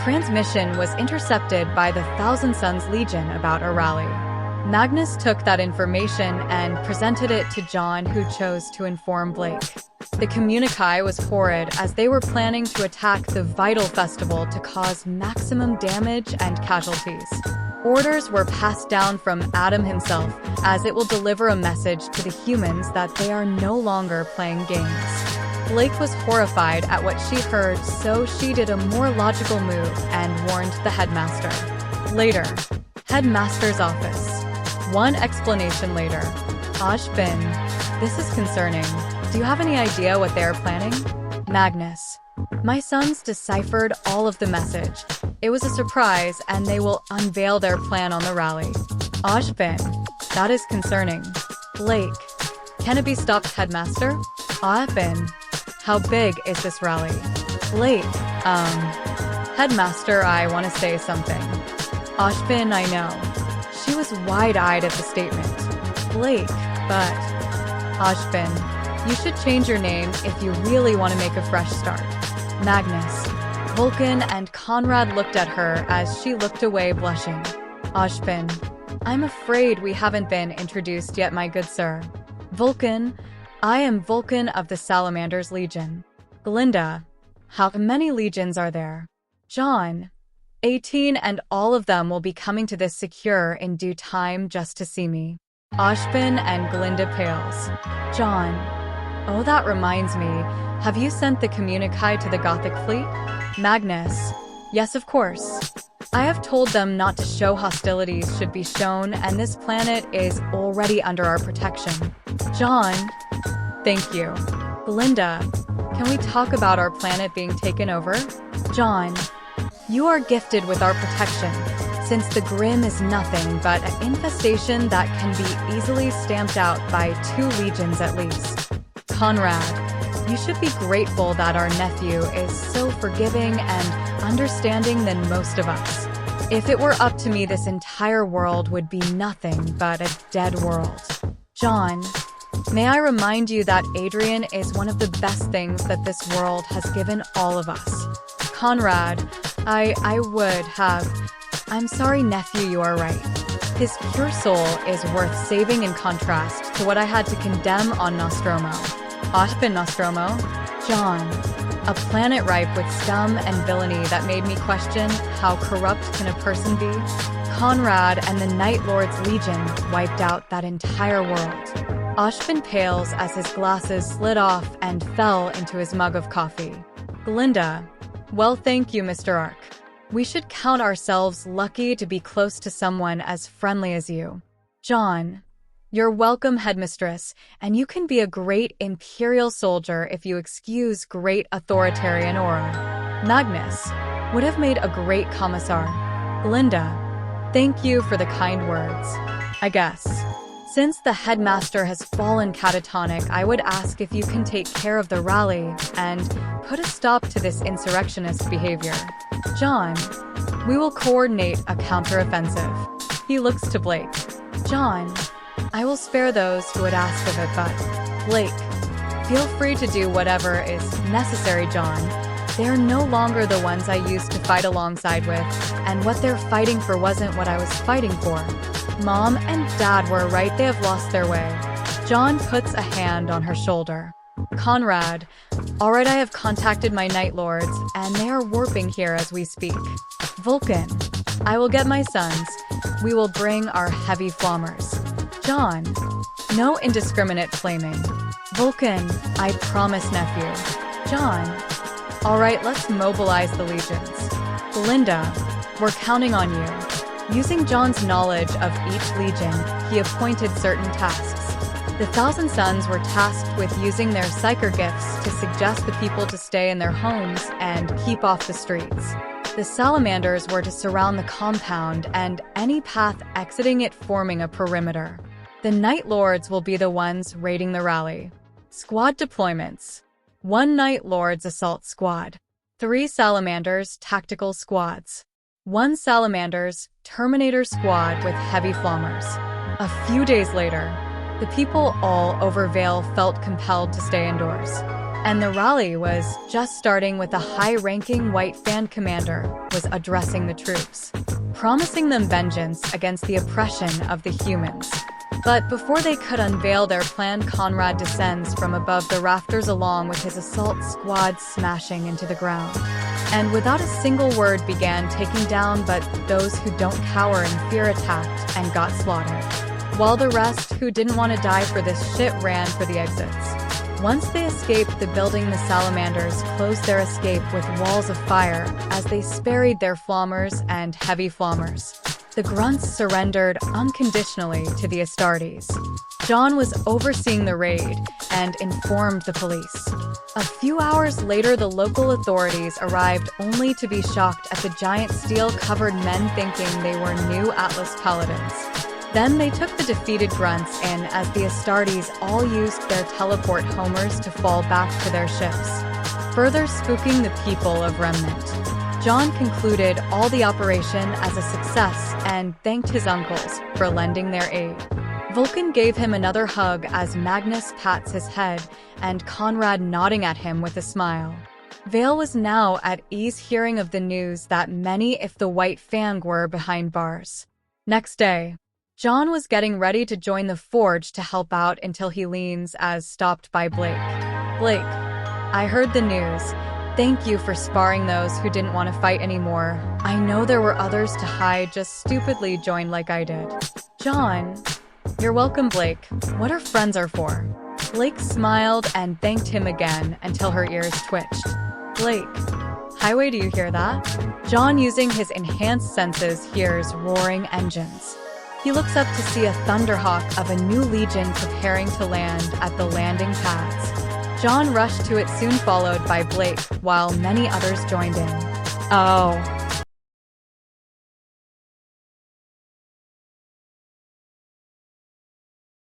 transmission was intercepted by the Thousand Sons Legion about a rally. Magnus took that information and presented it to Jaune, who chose to inform Blake. The communique was horrid, as they were planning to attack the vital festival to cause maximum damage and casualties. Orders were passed down from Adam himself, as it will deliver a message to the humans that they are no longer playing games. Blake was horrified at what she heard, so she did a more logical move and warned the headmaster. Later, headmaster's office. One explanation later. Ashbin, this is concerning. Do you have any idea what they are planning? Magnus. My sons deciphered all of the message. It was a surprise, and they will unveil their plan on the rally. Ashbin. That is concerning. Blake. Can it be stopped, headmaster? Ashbin. How big is this rally? Blake. Headmaster, I want to say something. Ashbin, I know. She was wide-eyed at the statement. Blake, but... Ashbin, you should change your name if you really want to make a fresh start. Magnus. Vulcan and Conrad looked at her as she looked away, blushing. Ashbin. I'm afraid we haven't been introduced yet, my good sir. Vulcan. I am Vulcan of the Salamander's Legion. Glinda. How many legions are there? Jaune. 18, and all of them will be coming to this secure in due time just to see me. Ashbin and Glinda pales. Jaune. Oh, that reminds me. Have you sent the communique to the Gothic fleet? Magnus. Yes, of course. I have told them not to show hostilities should be shown, and this planet is already under our protection. Jaune. Thank you. Glinda. Can we talk about our planet being taken over? Jaune. You are gifted with our protection, since the Grim is nothing but an infestation that can be easily stamped out by 2 legions at least. Conrad, you should be grateful that our nephew is so forgiving and understanding than most of us. If it were up to me, this entire world would be nothing but a dead world. Jaune, may I remind you that Adrian is one of the best things that this world has given all of us. Conrad, I would have... I'm sorry, nephew, you are right. His pure soul is worth saving in contrast to what I had to condemn on Nostromo. Ashbin Nostromo? Jaune. A planet ripe with scum and villainy that made me question how corrupt can a person be? Conrad and the Night Lord's Legion wiped out that entire world. Ashbin pales as his glasses slid off and fell into his mug of coffee. Glinda. Well, thank you, Mr. Ark. We should count ourselves lucky to be close to someone as friendly as you. Jaune. You're welcome, headmistress, and you can be a great Imperial soldier if you excuse great authoritarian aura. Magnus would have made a great commissar. Glinda. Thank you for the kind words. I guess. Since the headmaster has fallen catatonic, I would ask if you can take care of the rally and put a stop to this insurrectionist behavior. Jaune. We will coordinate a counteroffensive. He looks to Blake. Jaune. I will spare those who would ask of it, but Blake, feel free to do whatever is necessary, Jaune. They are no longer the ones I used to fight alongside with, and what they're fighting for wasn't what I was fighting for. Mom and Dad were right, they have lost their way. Jaune puts a hand on her shoulder. Conrad. Alright, I have contacted my Night Lords, and they are warping here as we speak. Vulcan. I will get my sons. We will bring our heavy flammers. Jaune. No indiscriminate flaming. Vulcan. I promise, nephew. Jaune. Alright, let's mobilize the legions. Glinda. We're counting on you. Using Jaune's knowledge of each legion, he appointed certain tasks. The Thousand Sons were tasked with using their psyker gifts to suggest the people to stay in their homes and keep off the streets. The Salamanders were to surround the compound and any path exiting it forming a perimeter. The Night Lords will be the ones raiding the rally. Squad deployments. 1 Night Lords assault squad. 3 Salamanders tactical squads. 1 Salamanders Terminator squad with heavy flammers. A few days later, the people all over Vale felt compelled to stay indoors. And the rally was just starting with a high-ranking white fan commander was addressing the troops, promising them vengeance against the oppression of the humans. But before they could unveil their plan, Conrad descends from above the rafters along with his assault squad smashing into the ground. And without a single word began taking down but those who don't cower in fear attacked and got slaughtered. While the rest who didn't want to die for this shit ran for the exits. Once they escaped the building, the salamanders closed their escape with walls of fire as they sparried their flammers and heavy flammers. The grunts surrendered unconditionally to the Astartes. Jaune was overseeing the raid and informed the police. A few hours later, the local authorities arrived only to be shocked at the giant steel-covered men thinking they were new Atlas paladins. Then they took the defeated grunts in as the Astartes all used their teleport homers to fall back to their ships, further spooking the people of Remnant. Jaune concluded all the operation as a success and thanked his uncles for lending their aid. Vulcan gave him another hug as Magnus pats his head and Conrad nodding at him with a smile. Vale was now at ease hearing of the news that many if the White Fang were behind bars. Next day, Jaune was getting ready to join the Forge to help out until he leans as stopped by Blake. Blake, I heard the news. Thank you for sparring those who didn't want to fight anymore. I know there were others to hide just stupidly joined like I did. Jaune, you're welcome, Blake. What our friends are for. Blake smiled and thanked him again until her ears twitched. Blake, Highway, do you hear that? Jaune, using his enhanced senses, hears roaring engines. He looks up to see a thunderhawk of a new legion preparing to land at the landing pads. Jaune rushed to it, soon followed by Blake, while many others joined in. Oh,